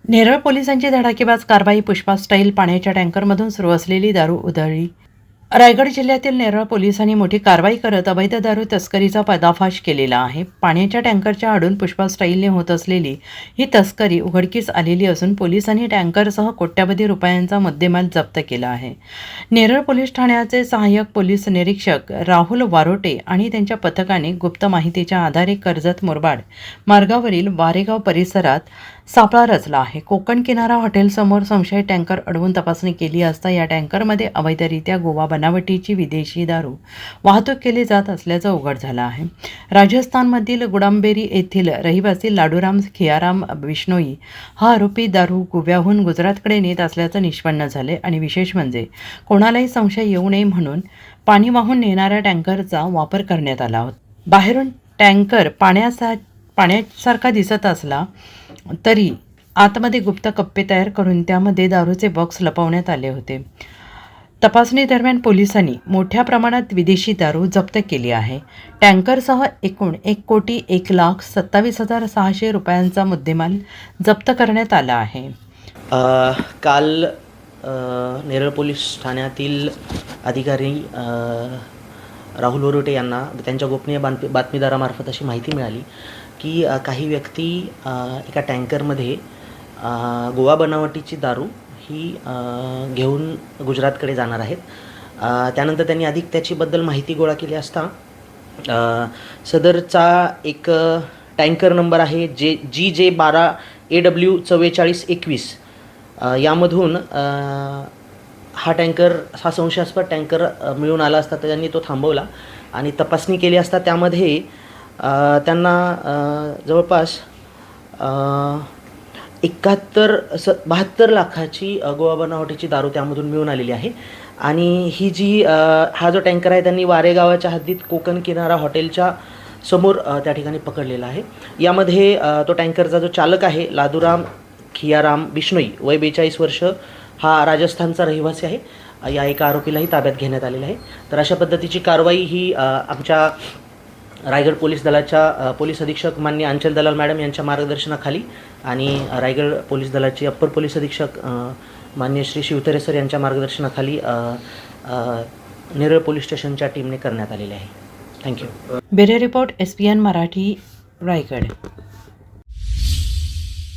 नेरळ पोलिसांची धडाकेबाज कारवाई. पुष्पा स्टाईल पाण्याच्या टँकरमधून सुरू असलेली दारू उधळली. रायगड जिल्ह्यातील नेरळ पोलिसांनी मोठी कारवाई करत अवैध दारू तस्करीचा पर्दाफाश केलेला आहे. पाण्याच्या टँकरच्या आडून पुष्पा स्टाईलने होत असलेली ही तस्करी उघडकीस आलेली असून पोलिसांनी टँकरसह कोट्यवधी रुपयांचा मुद्देमाल जप्त केला आहे. नेरळ पोलीस ठाण्याचे सहाय्यक पोलीस निरीक्षक राहुल वारोटे आणि त्यांच्या पथकाने गुप्त माहितीच्या आधारे कर्जत मुरबाड मार्गावरील वारेगाव परिसरात सापळा रचला आहे. कोकण किनारा हॉटेलसमोर संशयित टँकर अडवून तपासणी केली असता या टँकरमध्ये अवैधरित्या गोवा बनावटीची विदेशी दारू वाहतूक केली जात असल्याचं उघड झालं आहे. राजस्थानमधील गुडांबेरी येथील रहिवासी लाडूराम खियाराम बिश्नोई हा आरोपी दारू गोव्याहून गुजरातकडे नेत असल्याचं निष्पन्न झाले आणि विशेष म्हणजे कोणालाही संशय येऊ नये म्हणून पाणी वाहून नेणाऱ्या टँकरचा वापर करण्यात आला होता. बाहेरून टँकर पाण्यासारखा दिसत असला तरी आतमध्ये गुप्त कप्पे तयार करून त्यामध्ये दारूचे बॉक्स लपवण्यात आले होते. तपासणी दरम्यान पोलिसांनी मोठ्या प्रमाणात विदेशी दारू जप्त केली आहे. टँकरसह एकूण 1,01,27,600 रुपयांचा मुद्देमाल जप्त करण्यात आला आहे. काल नेरळ पोलीस ठाण्यातील अधिकारी राहुल वरोटे यांना त्यांच्या गोपनीय बातमीदारामार्फत अशी माहिती मिळाली की काही व्यक्ती एका टँकरमध्ये गोवा बनावटीची दारू ही घेऊन गुजरातकडे जाणार आहेत. त्यानंतर त्यांनी अधिक त्याच्याबद्दल माहिती गोळा केली असता सदरचा एक टँकर नंबर आहे GJ 12 AW 4421 यामधून हा संशयास्पद टँकर मिळून आला असता तर त्यांनी तो थांबवला आणि तपासणी केली असता त्यामध्ये त्यांना जवळपास 72 लाखाची गोवा बनावटीची दारू त्यामधून मिळून आलेली आहे. आणि ही हा जो टँकर आहे त्यांनी वारेगावाच्या हद्दीत कोकण किनारा हॉटेलच्या समोर त्या ठिकाणी पकडलेला आहे. यामध्ये तो टँकरचा जो चालक आहे लादूराम खियाराम बिश्नोई वय 42 वर्ष हा राजस्थानचा रहिवासी आहे. या एका आरोपीलाही ताब्यात घेण्यात आलेलं आहे. तर अशा पद्धतीची कारवाई ही आमच्या रायगड पोलीस दलाच्या पोलीस अधीक्षक माननीय अंचल दलाल मॅडम यांच्या मार्गदर्शनाखाली आणि रायगड पोलीस दलाचे अप्पर पोलीस अधीक्षक माननीय श्री शिवतरे सर यांच्या मार्गदर्शनाखाली नेरळ पोलीस स्टेशनच्या टीमने करण्यात आलेले आहे. Thank you. Bureau report SPN Marathi Raigad.